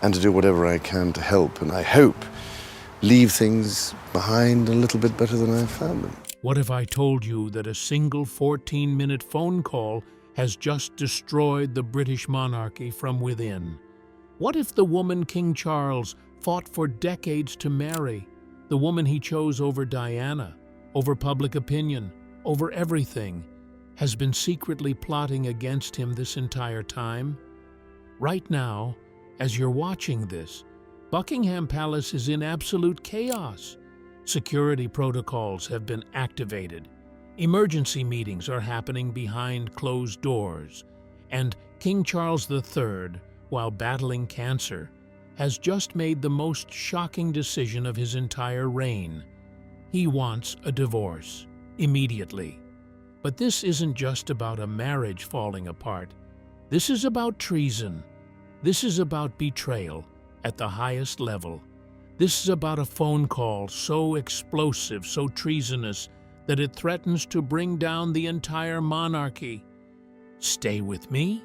and to do whatever I can to help, and I hope leave things behind a little bit better than I found them. What if I told you that a single 14-minute phone call has just destroyed the British monarchy from within? What if the woman King Charles fought for decades to marry, the woman he chose over Diana, over public opinion, over everything, has been secretly plotting against him this entire time? Right now, as you're watching this, Buckingham Palace is in absolute chaos. Security protocols have been activated. Emergency meetings are happening behind closed doors. And King Charles III, while battling cancer, has just made the most shocking decision of his entire reign. He wants a divorce, immediately. But this isn't just about a marriage falling apart. This is about treason. This is about betrayal at the highest level. This is about a phone call so explosive, so treasonous, that it threatens to bring down the entire monarchy. Stay with me,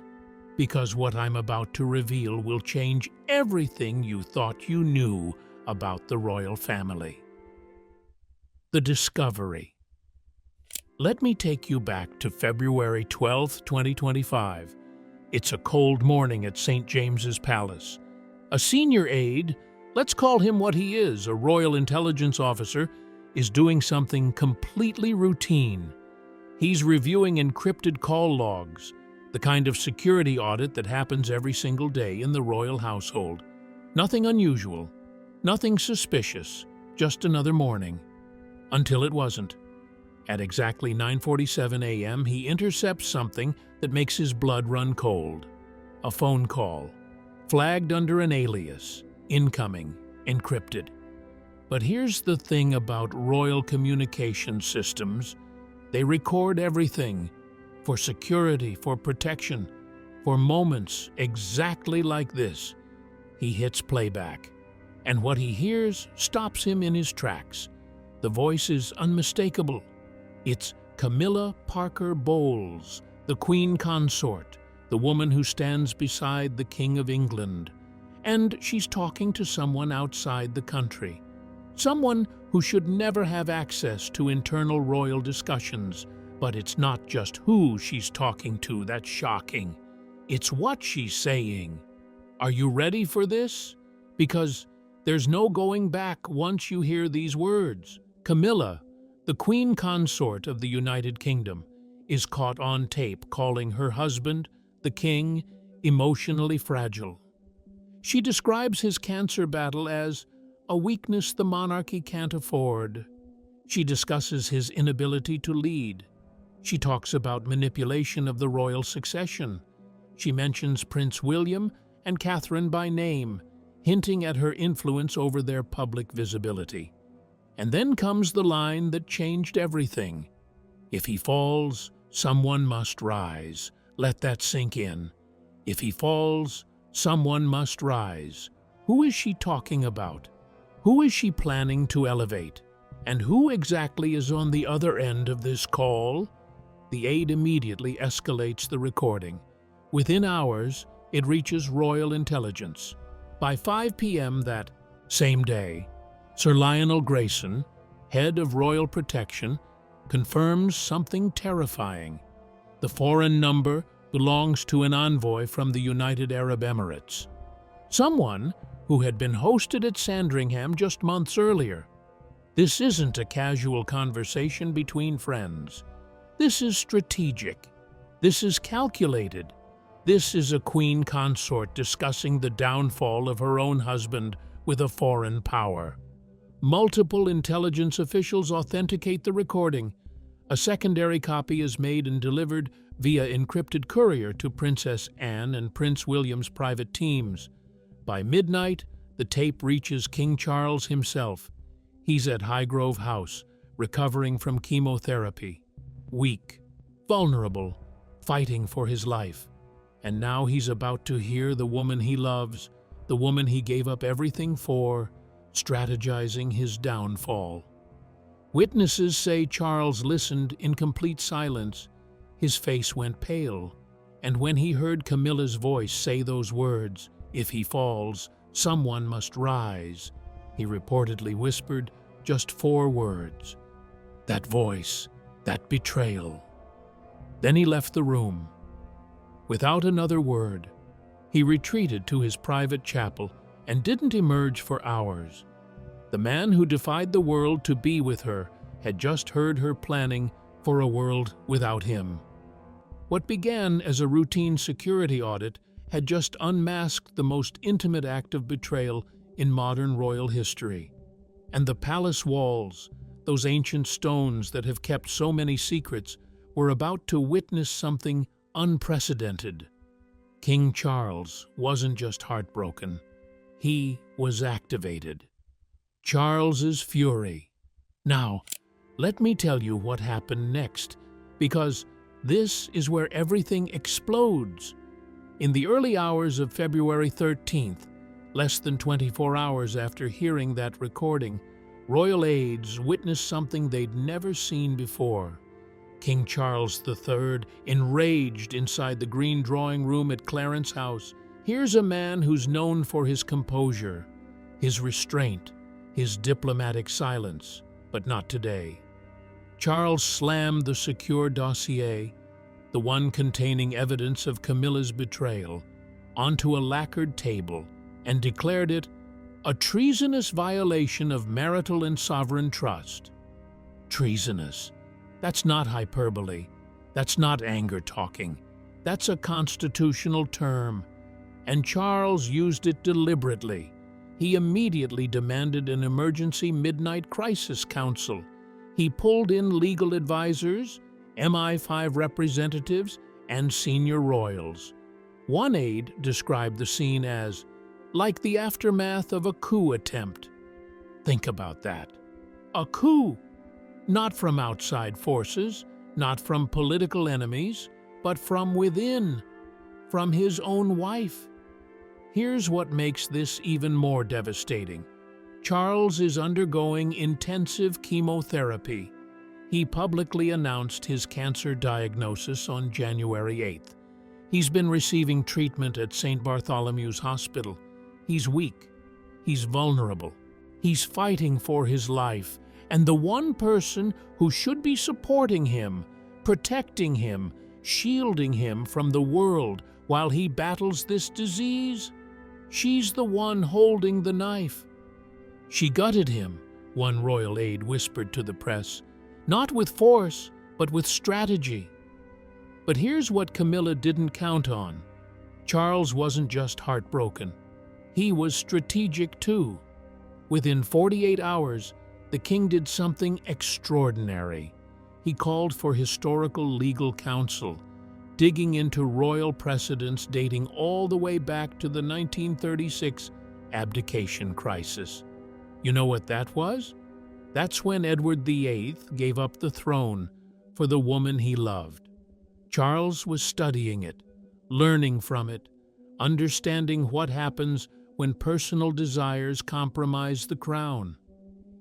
because what I'm about to reveal will change everything you thought you knew about the royal family. The discovery. Let me take you back to February 12, 2025. It's a cold morning at St. James's Palace. A senior aide, let's call him what he is, a royal intelligence officer, is doing something completely routine. He's reviewing encrypted call logs, the kind of security audit that happens every single day in the royal household. Nothing unusual, nothing suspicious, just another morning. Until it wasn't. At exactly 9:47 a.m., he intercepts something that makes his blood run cold. A phone call, flagged under an alias, incoming, encrypted. But here's the thing about royal communication systems. They record everything, for security, for protection, for moments exactly like this. He hits playback, and what he hears stops him in his tracks. The voice is unmistakable. It's Camilla Parker Bowles, the Queen Consort, the woman who stands beside the King of England. And she's talking to someone outside the country. Someone who should never have access to internal royal discussions. But it's not just who she's talking to that's shocking. It's what she's saying. Are you ready for this? Because there's no going back once you hear these words. Camilla, the Queen Consort of the United Kingdom, is caught on tape calling her husband, the king, emotionally fragile. She describes his cancer battle as a weakness the monarchy can't afford. She discusses his inability to lead. She talks about manipulation of the royal succession. She mentions Prince William and Catherine by name, hinting at her influence over their public visibility. And then comes the line that changed everything. If he falls, someone must rise. Let that sink in. If he falls, someone must rise. Who is she talking about? Who is she planning to elevate? And who exactly is on the other end of this call? The aide immediately escalates the recording. Within hours, it reaches royal intelligence. By 5 p.m. that same day, Sir Lionel Grayson, head of royal protection, confirms something terrifying. The foreign number belongs to an envoy from the United Arab Emirates. Someone who had been hosted at Sandringham just months earlier. This isn't a casual conversation between friends. This is strategic. This is calculated. This is a queen consort discussing the downfall of her own husband with a foreign power. Multiple intelligence officials authenticate the recording. A secondary copy is made and delivered via encrypted courier to Princess Anne and Prince William's private teams. By midnight, the tape reaches King Charles himself. He's at Highgrove House, recovering from chemotherapy. Weak, vulnerable, fighting for his life. And now he's about to hear the woman he loves, the woman he gave up everything for, strategizing his downfall. Witnesses say Charles listened in complete silence. His face went pale, and when he heard Camilla's voice say those words, "If he falls, Someone must rise, he reportedly whispered just 4 words. That voice, that betrayal. Then he left the room. Without another word, he retreated to his private chapel and didn't emerge for hours. The man who defied the world to be with her had just heard her planning for a world without him. What began as a routine security audit had just unmasked the most intimate act of betrayal in modern royal history. And the palace walls, those ancient stones that have kept so many secrets, were about to witness something unprecedented. King Charles wasn't just heartbroken. He was activated. Charles's fury. Now, let me tell you what happened next, because this is where everything explodes. In the early hours of February 13th, less than 24 hours after hearing that recording, royal aides witnessed something they'd never seen before. King Charles III, enraged inside the green drawing room at Clarence House, here's a man who's known for his composure, his restraint, his diplomatic silence, but not today. Charles slammed the secure dossier, the one containing evidence of Camilla's betrayal, onto a lacquered table and declared it a treasonous violation of marital and sovereign trust. Treasonous. That's not hyperbole. That's not anger talking. That's a constitutional term. And Charles used it deliberately. He immediately demanded an emergency midnight crisis council. He pulled in legal advisors, MI5 representatives, and senior royals. One aide described the scene as like the aftermath of a coup attempt. Think about that. A coup. Not from outside forces, not from political enemies, but from within, from his own wife. Here's what makes this even more devastating. Charles is undergoing intensive chemotherapy. He publicly announced his cancer diagnosis on January 8th. He's been receiving treatment at St. Bartholomew's Hospital. He's weak. He's vulnerable. He's fighting for his life. And the one person who should be supporting him, protecting him, shielding him from the world while he battles this disease, she's the one holding the knife. She gutted him, one royal aide whispered to the press, not with force, but with strategy. But here's what Camilla didn't count on. Charles wasn't just heartbroken. He was strategic too. Within 48 hours, the king did something extraordinary. He called for historical legal counsel, digging into royal precedents dating all the way back to the 1936 abdication crisis. You know what that was? That's when Edward VIII gave up the throne for the woman he loved. Charles was studying it, learning from it, understanding what happens when personal desires compromise the crown.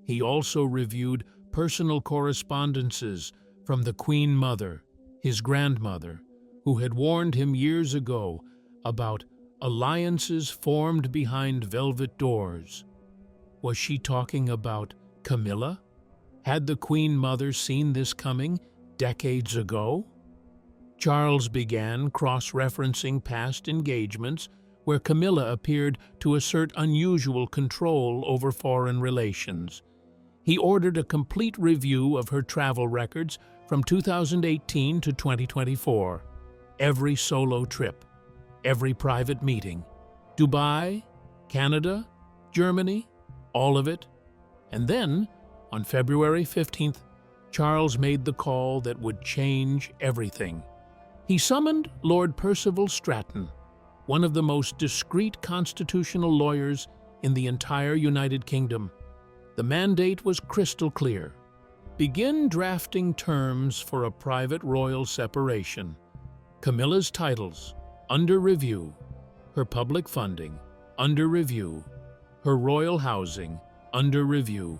He also reviewed personal correspondences from the Queen Mother, his grandmother, who had warned him years ago about alliances formed behind velvet doors. Was she talking about Camilla? Had the Queen Mother seen this coming decades ago? Charles began cross-referencing past engagements where Camilla appeared to assert unusual control over foreign relations. He ordered a complete review of her travel records from 2018 to 2024. Every solo trip, every private meeting, Dubai, Canada, Germany, all of it. And then, on February 15th, Charles made the call that would change everything. He summoned Lord Percival Stratton, one of the most discreet constitutional lawyers in the entire United Kingdom. The mandate was crystal clear. Begin drafting terms for a private royal separation. Camilla's titles, under review. Her public funding, under review. Her royal housing, under review.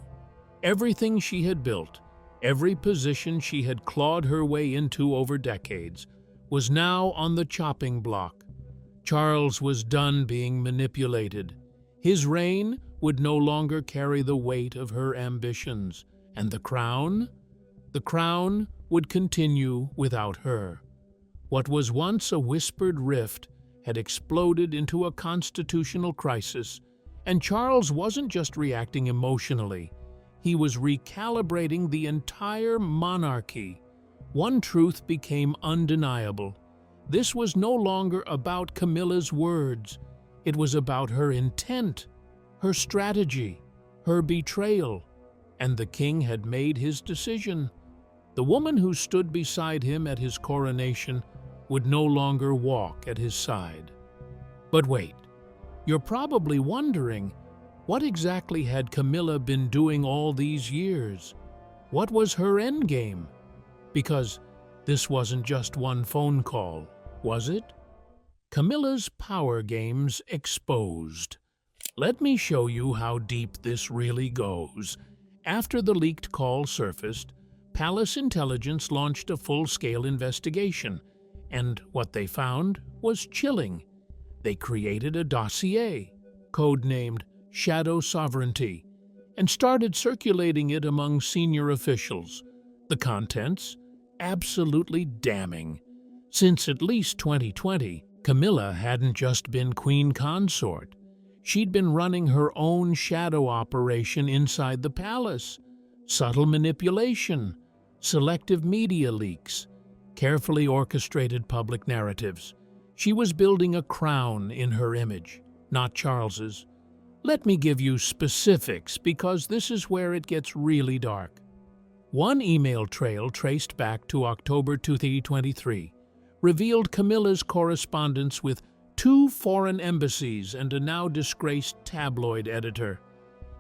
Everything she had built, every position she had clawed her way into over decades, was now on the chopping block. Charles was done being manipulated. His reign would no longer carry the weight of her ambitions, and the crown would continue without her. What was once a whispered rift had exploded into a constitutional crisis, and Charles wasn't just reacting emotionally. He was recalibrating the entire monarchy. One truth became undeniable. This was no longer about Camilla's words. It was about her intent, her strategy, her betrayal, and the king had made his decision. The woman who stood beside him at his coronation would no longer walk at his side. But wait, you're probably wondering, what exactly had Camilla been doing all these years? What was her endgame? Because this wasn't just one phone call, was it? Camilla's power games exposed. Let me show you how deep this really goes. After the leaked call surfaced, Palace Intelligence launched a full-scale investigation, and what they found was chilling. They created a dossier, codenamed Shadow Sovereignty, and started circulating it among senior officials. The contents? Absolutely damning. Since at least 2020, Camilla hadn't just been queen consort. She'd been running her own shadow operation inside the palace. Subtle manipulation, selective media leaks, carefully orchestrated public narratives. She was building a crown in her image, not Charles's. Let me give you specifics because this is where it gets really dark. One email trail traced back to October 2023 revealed Camilla's correspondence with 2 foreign embassies and a now disgraced tabloid editor.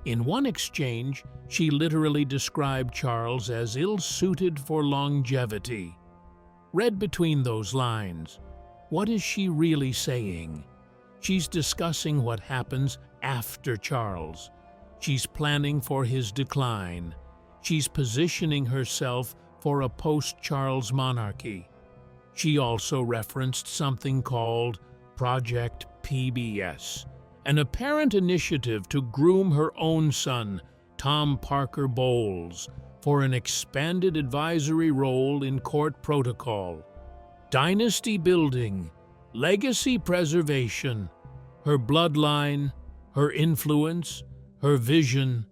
In one exchange, she literally described Charles as ill-suited for longevity. Read between those lines, what is she really saying? She's discussing what happens after Charles. She's planning for his decline. She's positioning herself for a post-Charles monarchy. She also referenced something called Project PBS, an apparent initiative to groom her own son, Tom Parker Bowles, for an expanded advisory role in court protocol. Dynasty building, legacy preservation, her bloodline, her influence, her vision.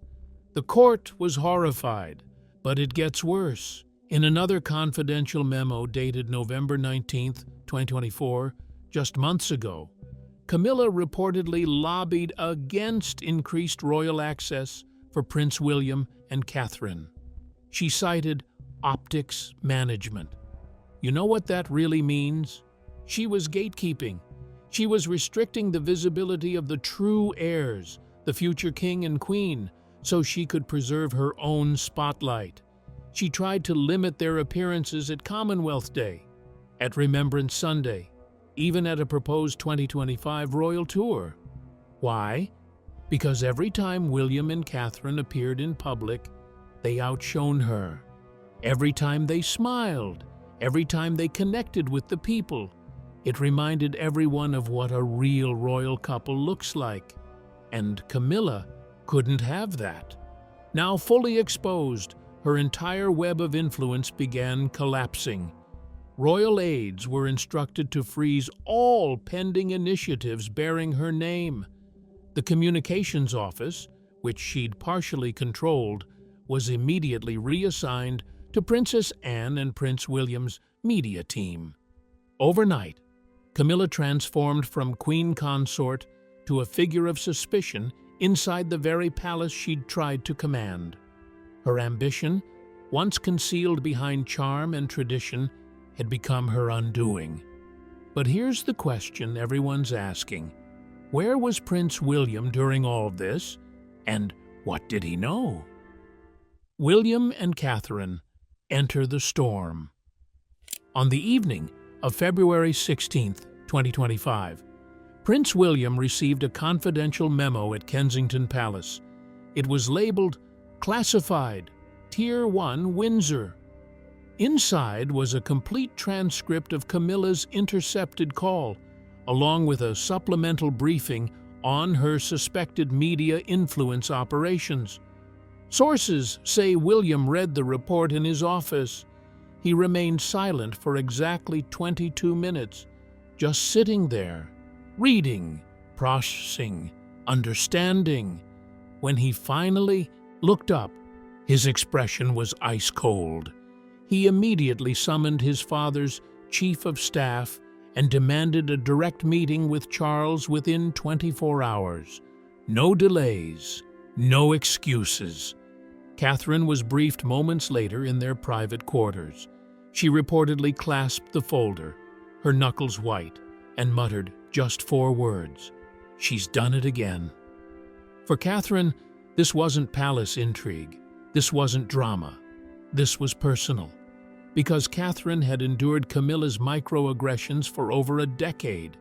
The court was horrified, but it gets worse. In another confidential memo dated November 19, 2024, just months ago, Camilla reportedly lobbied against increased royal access for Prince William and Catherine. She cited optics management. You know what that really means? She was gatekeeping. She was restricting the visibility of the true heirs, the future king and queen, so she could preserve her own spotlight. She tried to limit their appearances at Commonwealth Day, at Remembrance Sunday, even at a proposed 2025 royal tour. Why? Because every time William and Catherine appeared in public, they outshone her. Every time they smiled, every time they connected with the people, it reminded everyone of what a real royal couple looks like. And Camilla couldn't have that. Now fully exposed, her entire web of influence began collapsing. Royal aides were instructed to freeze all pending initiatives bearing her name. The communications office, which she'd partially controlled, was immediately reassigned to Princess Anne and Prince William's media team. Overnight, Camilla transformed from queen consort to a figure of suspicion inside the very palace she'd tried to command. Her ambition, once concealed behind charm and tradition, had become her undoing. But here's the question everyone's asking. Where was Prince William during all of this? And what did he know? William and Catherine enter the storm. On the evening of February 16, 2025, Prince William received a confidential memo at Kensington Palace. It was labeled Classified, Tier 1 Windsor. Inside was a complete transcript of Camilla's intercepted call, along with a supplemental briefing on her suspected media influence operations. Sources say William read the report in his office. He remained silent for exactly 22 minutes, just sitting there, reading, processing, understanding. When he finally looked up, his expression was ice cold. He immediately summoned his father's chief of staff and demanded a direct meeting with Charles within 24 hours. No delays, no excuses. Catherine was briefed moments later in their private quarters. She reportedly clasped the folder, her knuckles white, and muttered just 4 words: "She's done it again." For Catherine, this wasn't palace intrigue. This wasn't drama. This was personal. Because Catherine had endured Camilla's microaggressions for over a decade.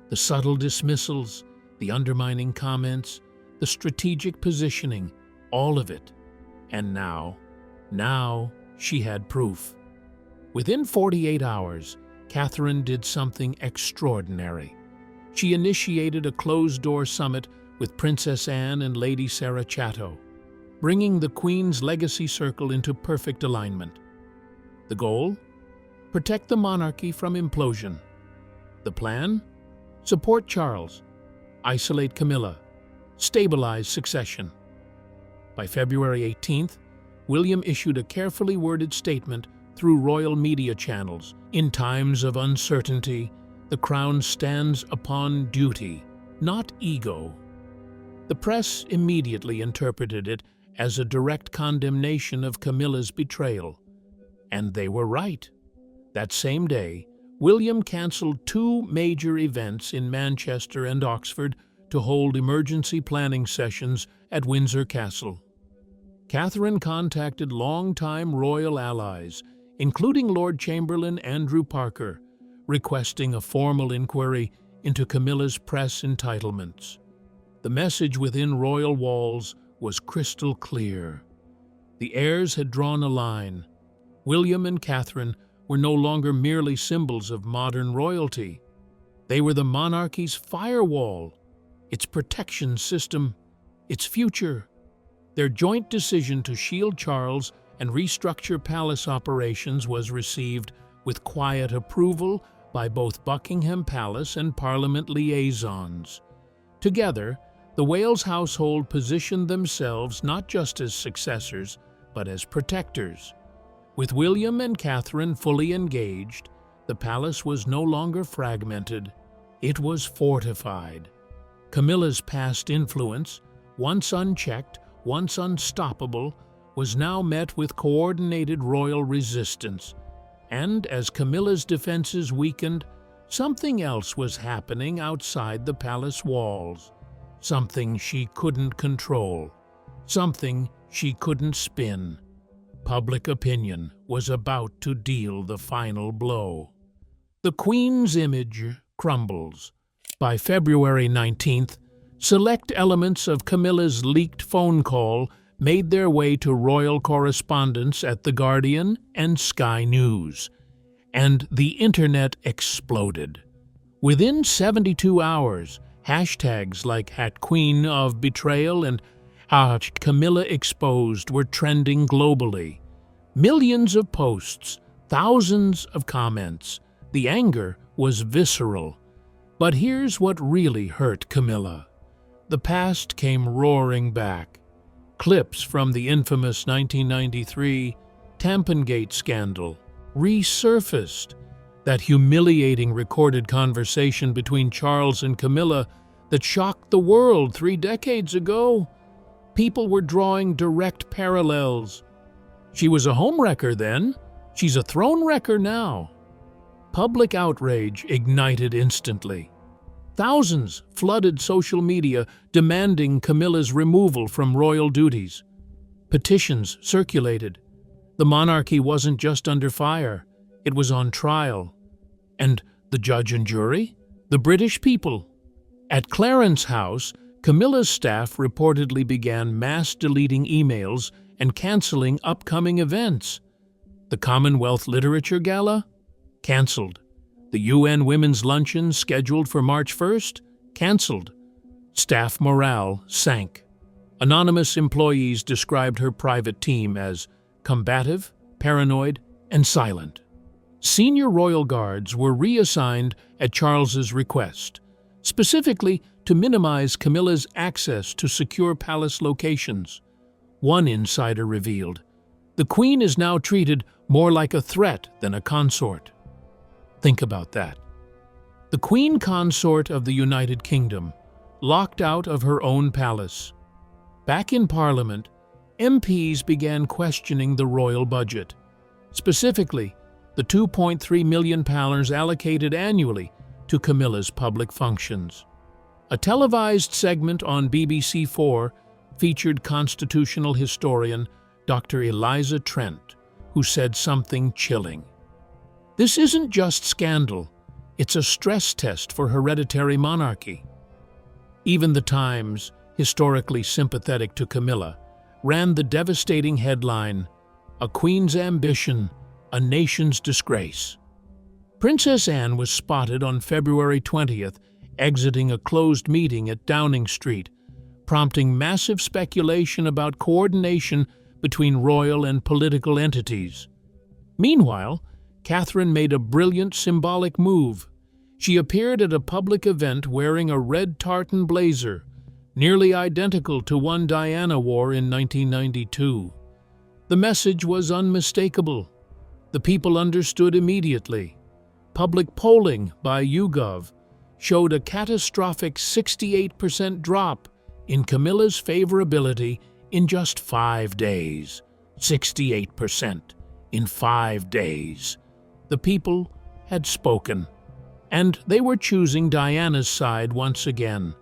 The subtle dismissals, the undermining comments, the strategic positioning, all of it. And now she had proof. Within 48 hours, Catherine did something extraordinary. She initiated a closed-door summit with Princess Anne and Lady Sarah Chatto, bringing the Queen's legacy circle into perfect alignment. The goal? Protect the monarchy from implosion. The plan? Support Charles, isolate Camilla, stabilize succession. By February 18th, William issued a carefully worded statement through royal media channels. In times of uncertainty, the crown stands upon duty, not ego. The press immediately interpreted it as a direct condemnation of Camilla's betrayal. And they were right. That same day, William cancelled 2 major events in Manchester and Oxford to hold emergency planning sessions at Windsor Castle. Catherine contacted longtime royal allies, including Lord Chamberlain Andrew Parker, requesting a formal inquiry into Camilla's press entitlements. The message within royal walls was crystal clear. The heirs had drawn a line. William and Catherine were no longer merely symbols of modern royalty. They were the monarchy's firewall, its protection system, its future. Their joint decision to shield Charles and restructure palace operations was received with quiet approval by both Buckingham Palace and Parliament liaisons. Together, the Wales household positioned themselves not just as successors, but as protectors. With William and Catherine fully engaged, the palace was no longer fragmented. It was fortified. Camilla's past influence, once unchecked, once unstoppable, was now met with coordinated royal resistance. And as Camilla's defenses weakened, something else was happening outside the palace walls. Something she couldn't control. Something she couldn't spin. Public opinion was about to deal the final blow. The Queen's image crumbles. By February 19th, select elements of Camilla's leaked phone call made their way to royal correspondents at The Guardian and Sky News, and the internet exploded. Within 72 hours, hashtags like #Queen of Betrayal and #Camilla Exposed were trending globally. Millions of posts, thousands of comments. The anger was visceral. But here's what really hurt Camilla. The past came roaring back. Clips from the infamous 1993 Tampongate scandal resurfaced. That humiliating recorded conversation between Charles and Camilla that shocked the world 3 decades ago. People were drawing direct parallels. She was a homewrecker then. She's a throne wrecker now. Public outrage ignited instantly. Thousands flooded social media demanding Camilla's removal from royal duties. Petitions circulated. The monarchy wasn't just under fire, it was on trial. And the judge and jury? The British people. At Clarence House, Camilla's staff reportedly began mass deleting emails and canceling upcoming events. The Commonwealth Literature Gala? Cancelled. The UN Women's Luncheon scheduled for March 1st? Cancelled. Staff morale sank. Anonymous employees described her private team as combative, paranoid, and silent. Senior royal guards were reassigned at Charles's request, specifically to minimize Camilla's access to secure palace locations. One insider revealed, "The Queen is now treated more like a threat than a consort." Think about that. The Queen Consort of the United Kingdom, locked out of her own palace. Back in Parliament, MPs began questioning the royal budget, specifically the £2.3 million allocated annually to Camilla's public functions. A televised segment on BBC4 featured constitutional historian Dr. Eliza Trent, who said something chilling. "This isn't just scandal, it's a stress test for hereditary monarchy." Even the Times, historically sympathetic to Camilla, ran the devastating headline, "A Queen's Ambition, a Nation's Disgrace." Princess Anne was spotted on February 20th exiting a closed meeting at Downing Street, prompting massive speculation about coordination between royal and political entities. Meanwhile, Catherine made a brilliant symbolic move. She appeared at a public event wearing a red tartan blazer, nearly identical to one Diana wore in 1992. The message was unmistakable. The people understood immediately. Public polling by YouGov showed a catastrophic 68% drop in Camilla's favorability in just 5 days. 68% in 5 days. The people had spoken, and they were choosing Diana's side once again.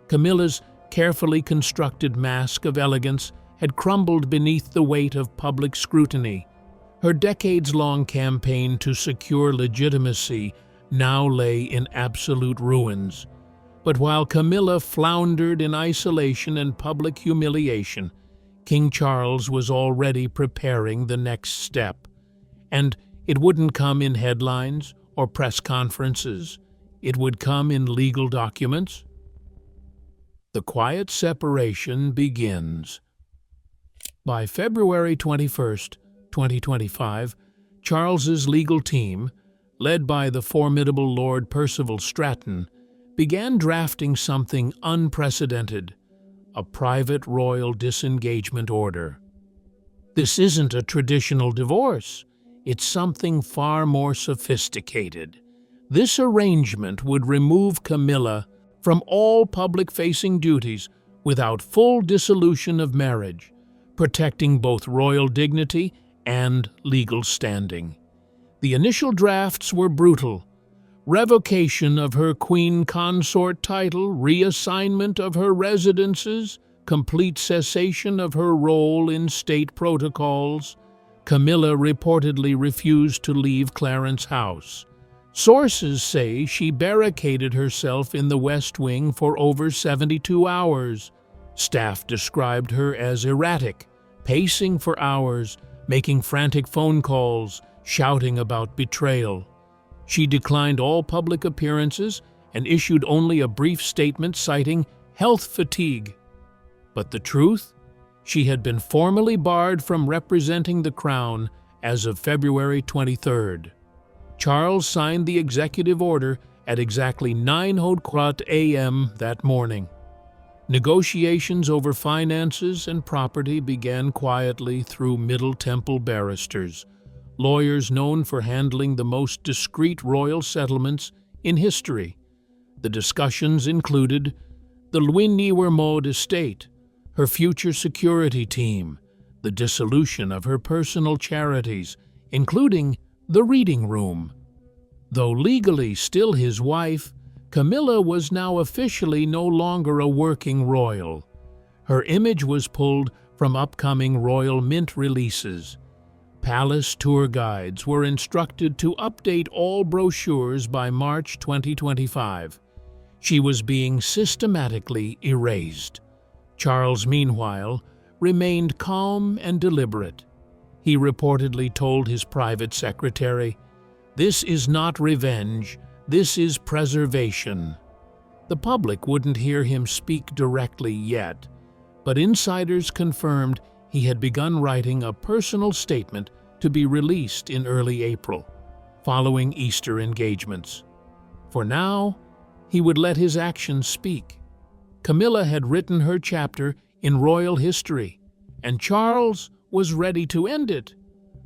Camilla's carefully constructed mask of elegance had crumbled beneath the weight of public scrutiny. Her decades-long campaign to secure legitimacy now lay in absolute ruins. But while Camilla floundered in isolation and public humiliation, King Charles was already preparing the next step. And it wouldn't come in headlines or press conferences. It would come in legal documents. The quiet separation begins. By February 21st, 2025, Charles's legal team, led by the formidable Lord Percival Stratton, began drafting something unprecedented, a private royal disengagement order. This isn't a traditional divorce. It's something far more sophisticated. This arrangement would remove Camilla from all public-facing duties without full dissolution of marriage, protecting both royal dignity and legal standing. The initial drafts were brutal. Revocation of her queen consort title, reassignment of her residences, complete cessation of her role in state protocols. Camilla reportedly refused to leave Clarence House. Sources say she barricaded herself in the West Wing for over 72 hours. Staff described her as erratic, pacing for hours, making frantic phone calls, shouting about betrayal. She declined all public appearances and issued only a brief statement citing health fatigue. But the truth? She had been formally barred from representing the crown as of February 23rd. Charles signed the executive order at exactly 9:00 a.m. that morning. Negotiations over finances and property began quietly through Middle Temple barristers, lawyers known for handling the most discreet royal settlements in history. The discussions included the Llwyndermode estate, her future security team, the dissolution of her personal charities, including the reading room. Though legally still his wife, Camilla was now officially no longer a working royal. Her image was pulled from upcoming royal mint releases. Palace tour guides were instructed to update all brochures by March 2025. She was being systematically erased. Charles, meanwhile, remained calm and deliberate. He reportedly told his private secretary, "This is not revenge, this is preservation." The public wouldn't hear him speak directly yet, but insiders confirmed he had begun writing a personal statement to be released in early April, following Easter engagements. For now, he would let his actions speak. Camilla had written her chapter in royal history, and Charles was ready to end it.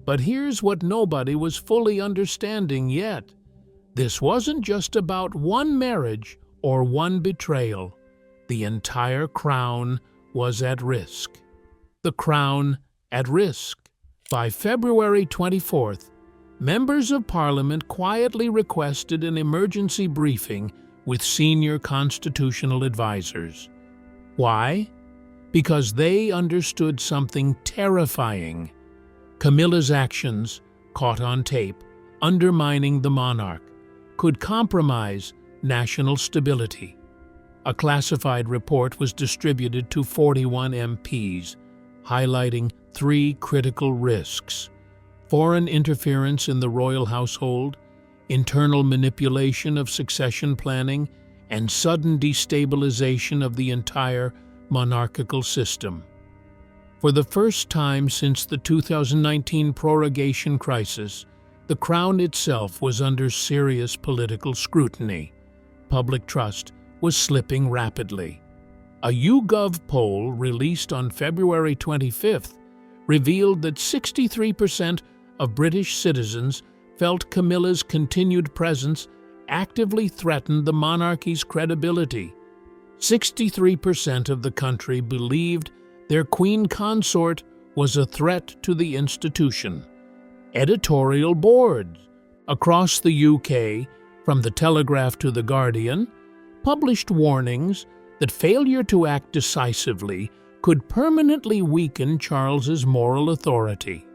But here's what nobody was fully understanding yet. This wasn't just about one marriage or one betrayal. The entire crown was at risk. The crown at risk. By February 24th, members of Parliament quietly requested an emergency briefing with senior constitutional advisors. Why? Because they understood something terrifying. Camilla's actions, caught on tape, undermining the monarch, could compromise national stability. A classified report was distributed to 41 MPs, highlighting 3 critical risks: foreign interference in the royal household, internal manipulation of succession planning, and sudden destabilization of the entire monarchical system. For the first time since the 2019 prorogation crisis, the crown itself was under serious political scrutiny. Public trust was slipping rapidly. A YouGov poll released on February 25th revealed that 63% of British citizens felt Camilla's continued presence actively threatened the monarchy's credibility. 63% of the country believed their queen consort was a threat to the institution. Editorial boards across the UK, from The Telegraph to The Guardian, published warnings that failure to act decisively could permanently weaken Charles's moral authority.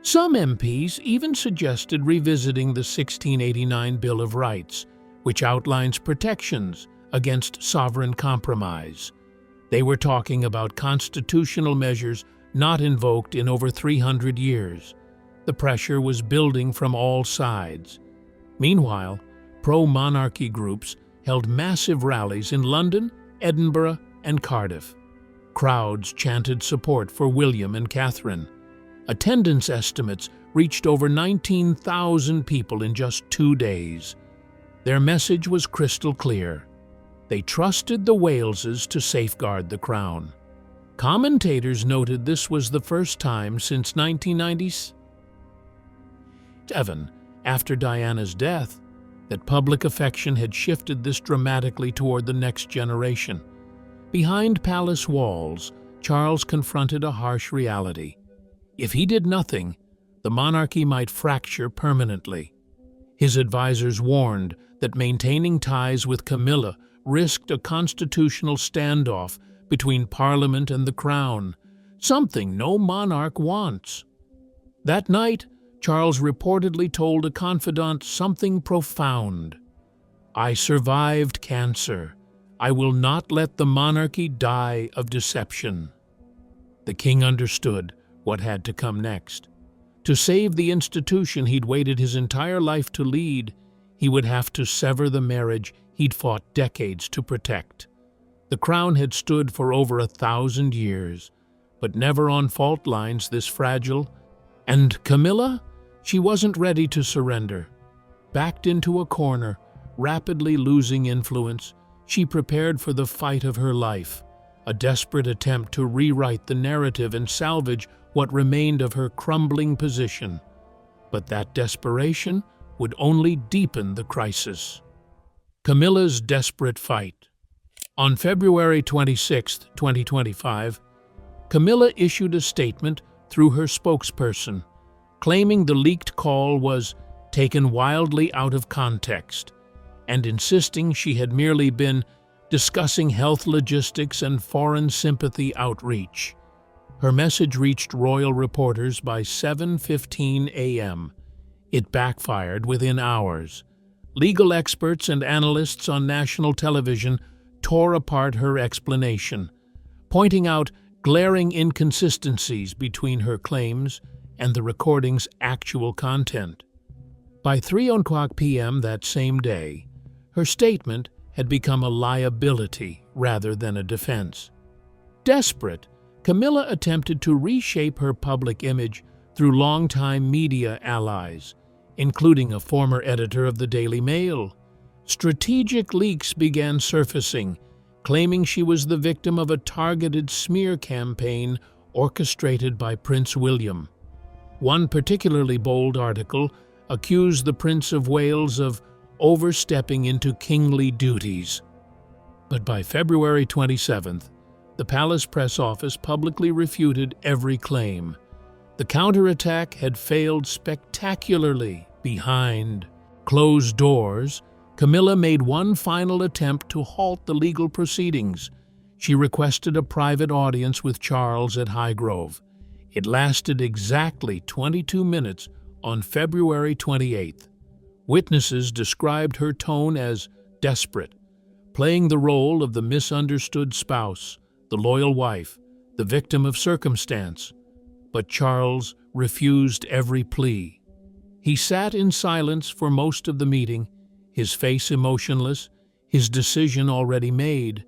Some MPs even suggested revisiting the 1689 Bill of Rights, which outlines protections against sovereign compromise. They were talking about constitutional measures not invoked in over 300 years. The pressure was building from all sides. Meanwhile, pro-monarchy groups held massive rallies in London, Edinburgh, and Cardiff. Crowds chanted support for William and Catherine. Attendance estimates reached over 19,000 people in just 2 days. Their message was crystal clear. They trusted the Waleses to safeguard the crown. Commentators noted this was the first time since 1997, after Diana's death, that public affection had shifted this dramatically toward the next generation. Behind palace walls, Charles confronted a harsh reality. If he did nothing, the monarchy might fracture permanently. His advisors warned that maintaining ties with Camilla risked a constitutional standoff between Parliament and the Crown, something no monarch wants. That night, Charles reportedly told a confidant something profound. "I survived cancer. I will not let the monarchy die of deception." The king understood what had to come next. To save the institution he'd waited his entire life to lead, he would have to sever the marriage he'd fought decades to protect. The crown had stood for over 1,000 years, but never on fault lines this fragile. And Camilla? She wasn't ready to surrender. Backed into a corner, rapidly losing influence, she prepared for the fight of her life, a desperate attempt to rewrite the narrative and salvage what remained of her crumbling position. But that desperation would only deepen the crisis. Camilla's desperate fight. On February 26, 2025, Camilla issued a statement through her spokesperson, claiming the leaked call was taken wildly out of context, and insisting she had merely been discussing health logistics and foreign sympathy outreach. Her message reached royal reporters by 7:15 a.m. It backfired within hours. Legal experts and analysts on national television tore apart her explanation, pointing out glaring inconsistencies between her claims and the recording's actual content. By 3:00 p.m. that same day, her statement had become a liability rather than a defense. Desperate, Camilla attempted to reshape her public image through longtime media allies, including a former editor of the Daily Mail. Strategic leaks began surfacing, claiming she was the victim of a targeted smear campaign orchestrated by Prince William. One particularly bold article accused the Prince of Wales of overstepping into kingly duties. But by February 27th, the palace press office publicly refuted every claim. The counterattack had failed spectacularly. Behind closed doors, Camilla made one final attempt to halt the legal proceedings. She requested a private audience with Charles at Highgrove. It lasted exactly 22 minutes on February 28th. Witnesses described her tone as desperate, playing the role of the misunderstood spouse, the loyal wife, the victim of circumstance. But Charles refused every plea. He sat in silence for most of the meeting, his face emotionless, his decision already made.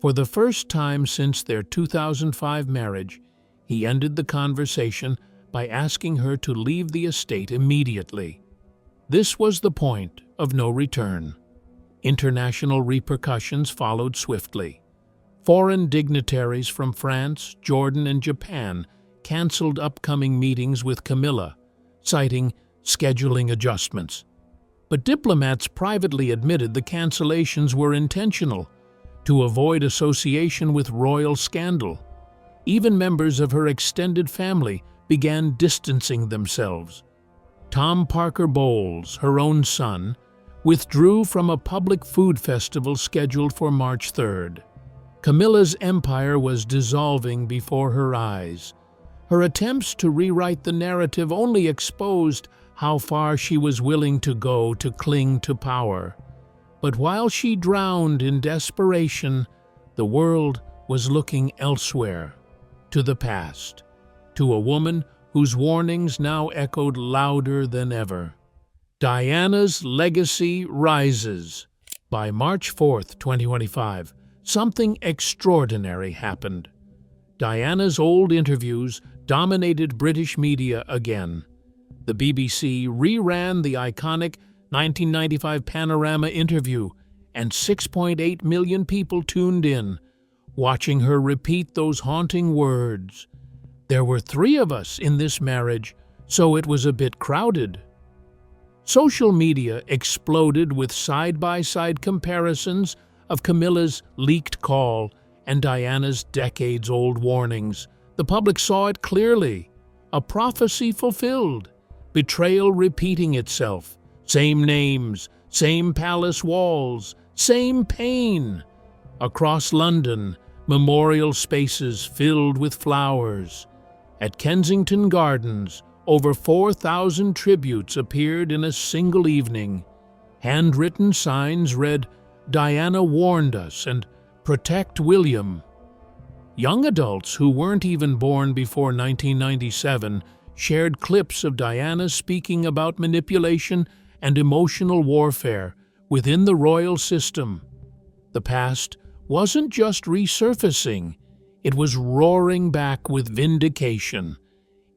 For the first time since their 2005 marriage, he ended the conversation by asking her to leave the estate immediately. This was the point of no return. International repercussions followed swiftly. Foreign dignitaries from France, Jordan, and Japan canceled upcoming meetings with Camilla, citing scheduling adjustments. But diplomats privately admitted the cancellations were intentional, to avoid association with royal scandal. Even members of her extended family began distancing themselves. Tom Parker Bowles, her own son, withdrew from a public food festival scheduled for March 3rd. Camilla's empire was dissolving before her eyes. Her attempts to rewrite the narrative only exposed how far she was willing to go to cling to power. But while she drowned in desperation, the world was looking elsewhere, to the past, to a woman whose warnings now echoed louder than ever. Diana's legacy rises. By March 4th, 2025, something extraordinary happened. Diana's old interviews dominated British media again. The BBC reran the iconic 1995 Panorama interview, and 6.8 million people tuned in, watching her repeat those haunting words. There were 3 of us in this marriage, so it was a bit crowded. Social media exploded with side-by-side comparisons of Camilla's leaked call and Diana's decades-old warnings. The public saw it clearly. A prophecy fulfilled. Betrayal repeating itself. Same names, same palace walls, same pain. Across London, memorial spaces filled with flowers. At Kensington Gardens, over 4,000 tributes appeared in a single evening. Handwritten signs read, "Diana warned us," and "Protect William." Young adults who weren't even born before 1997 shared clips of Diana speaking about manipulation and emotional warfare within the royal system. The past wasn't just resurfacing, it was roaring back with vindication.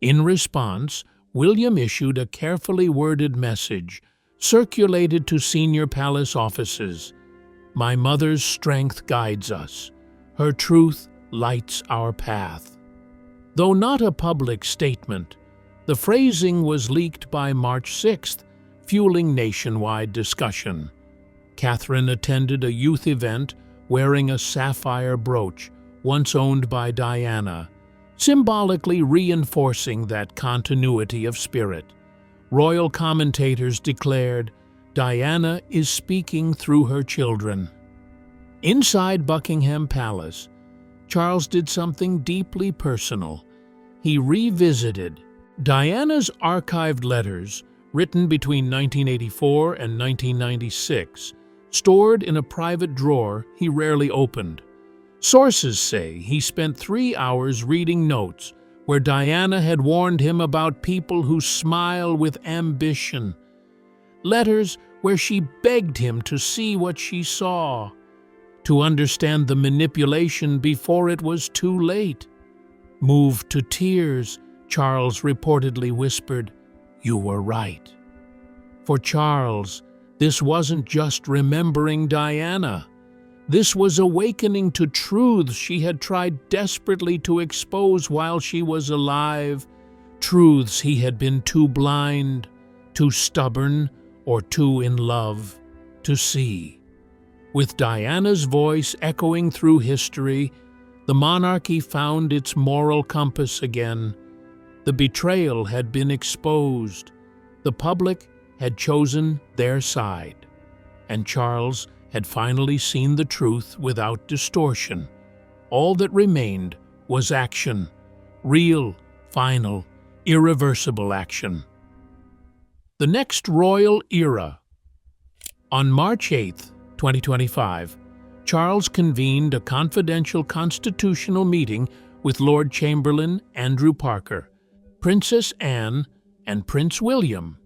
In response, William issued a carefully worded message, circulated to senior palace offices. "My mother's strength guides us. Her truth lights our path." Though not a public statement, the phrasing was leaked by March 6th, fueling nationwide discussion. Catherine attended a youth event wearing a sapphire brooch once owned by Diana, symbolically reinforcing that continuity of spirit. Royal commentators declared, "Diana is speaking through her children." Inside Buckingham Palace, Charles did something deeply personal. He revisited Diana's archived letters, written between 1984 and 1996, stored in a private drawer he rarely opened. Sources say he spent 3 hours reading notes where Diana had warned him about people who smile with ambition. Letters where she begged him to see what she saw, to understand the manipulation before it was too late. Moved to tears, Charles reportedly whispered, "You were right." For Charles, this wasn't just remembering Diana. This was awakening to truths she had tried desperately to expose while she was alive, truths he had been too blind, too stubborn, or too in love to see. With Diana's voice echoing through history, the monarchy found its moral compass again. The betrayal had been exposed. The public had chosen their side. And Charles had finally seen the truth without distortion. All that remained was action. Real, final, irreversible action. The next royal era. On March 8, 2025, Charles convened a confidential constitutional meeting with Lord Chamberlain Andrew Parker, Princess Anne, and Prince William.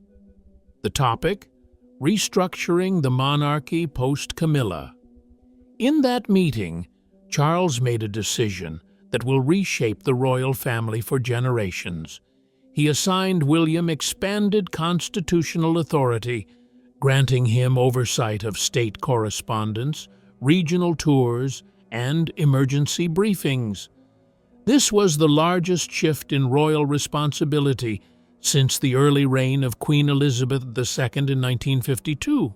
The topic: restructuring the monarchy post-Camilla. In that meeting, Charles made a decision that will reshape the royal family for generations. He assigned William expanded constitutional authority, granting him oversight of state correspondence, regional tours, and emergency briefings. This was the largest shift in royal responsibility since the early reign of Queen Elizabeth II in 1952.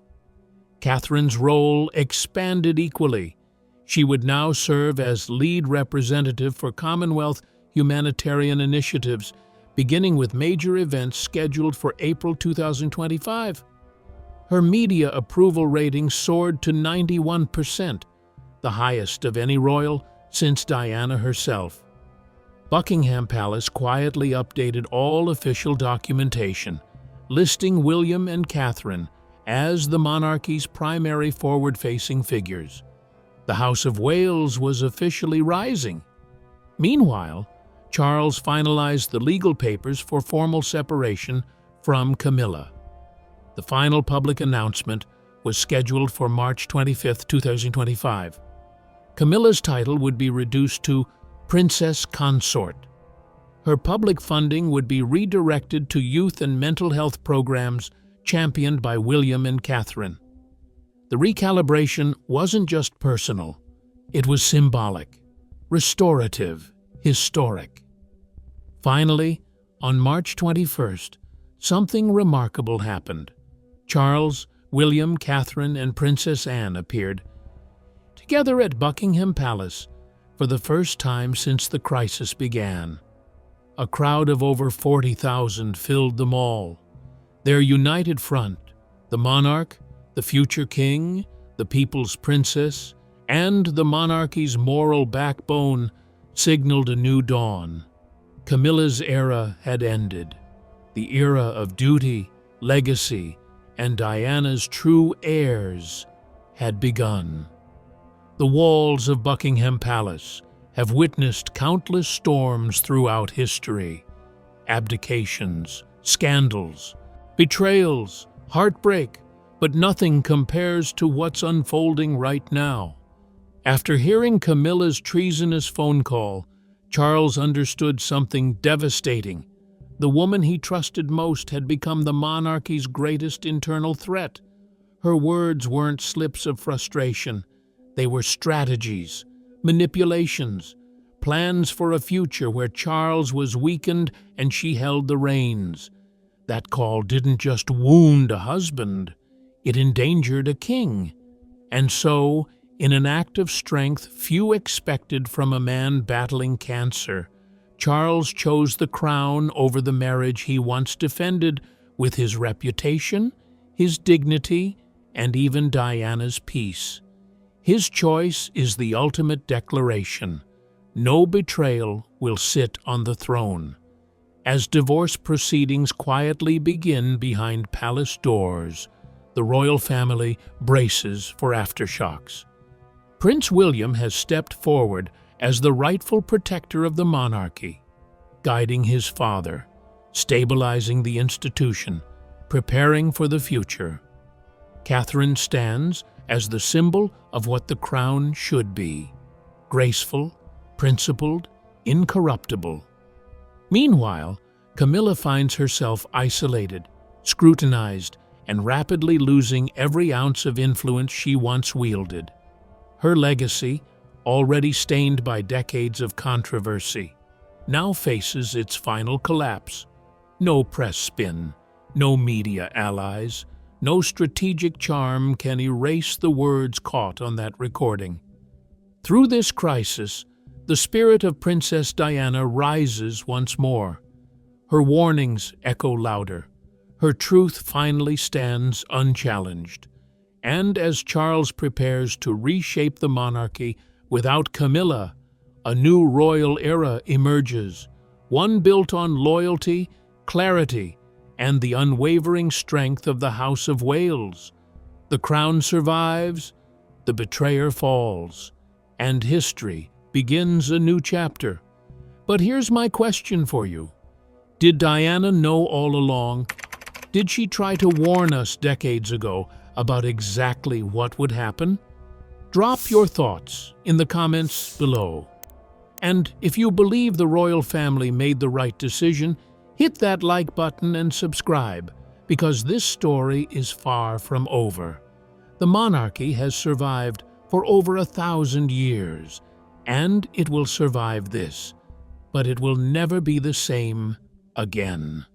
Catherine's role expanded equally. She would now serve as lead representative for Commonwealth humanitarian initiatives, beginning with major events scheduled for April 2025. Her media approval rating soared to 91%, the highest of any royal since Diana herself. Buckingham Palace quietly updated all official documentation, listing William and Catherine as the monarchy's primary forward-facing figures. The House of Wales was officially rising. Meanwhile, Charles finalized the legal papers for formal separation from Camilla. The final public announcement was scheduled for March 25, 2025. Camilla's title would be reduced to Princess Consort. Her public funding would be redirected to youth and mental health programs championed by William and Catherine. The recalibration wasn't just personal. It was symbolic, restorative, historic. Finally, on March 21st, something remarkable happened. Charles, William, Catherine, and Princess Anne appeared together at Buckingham Palace for the first time since the crisis began. A crowd of over 40,000 filled the mall. Their united front, the monarch, the future king, the people's princess, and the monarchy's moral backbone, signaled a new dawn. Camilla's era had ended. The era of duty, legacy, and Diana's true heirs had begun. The walls of Buckingham Palace have witnessed countless storms throughout history. Abdications, scandals, betrayals, heartbreak, but nothing compares to what's unfolding right now. After hearing Camilla's treasonous phone call, Charles understood something devastating. The woman he trusted most had become the monarchy's greatest internal threat. Her words weren't slips of frustration. They were strategies, manipulations, plans for a future where Charles was weakened and she held the reins. That call didn't just wound a husband, it endangered a king. And so, in an act of strength few expected from a man battling cancer, Charles chose the crown over the marriage he once defended with his reputation, his dignity, and even Diana's peace. His choice is the ultimate declaration. No betrayal will sit on the throne. As divorce proceedings quietly begin behind palace doors, the royal family braces for aftershocks. Prince William has stepped forward as the rightful protector of the monarchy, guiding his father, stabilizing the institution, preparing for the future. Catherine stands as the symbol of what the crown should be: graceful, principled, incorruptible. Meanwhile, Camilla finds herself isolated, scrutinized, and rapidly losing every ounce of influence she once wielded. Her legacy, already stained by decades of controversy, now faces its final collapse. No press spin, no media allies, no strategic charm can erase the words caught on that recording. Through this crisis, the spirit of Princess Diana rises once more. Her warnings echo louder. Her truth finally stands unchallenged. And as Charles prepares to reshape the monarchy without Camilla, a new royal era emerges, one built on loyalty, clarity, and the unwavering strength of the House of Wales. The crown survives, the betrayer falls, and history begins a new chapter. But here's my question for you. Did Diana know all along? Did she try to warn us decades ago about exactly what would happen? Drop your thoughts in the comments below. And if you believe the royal family made the right decision, hit that like button and subscribe, because this story is far from over. The monarchy has survived for over 1,000 years, and it will survive this, but it will never be the same again.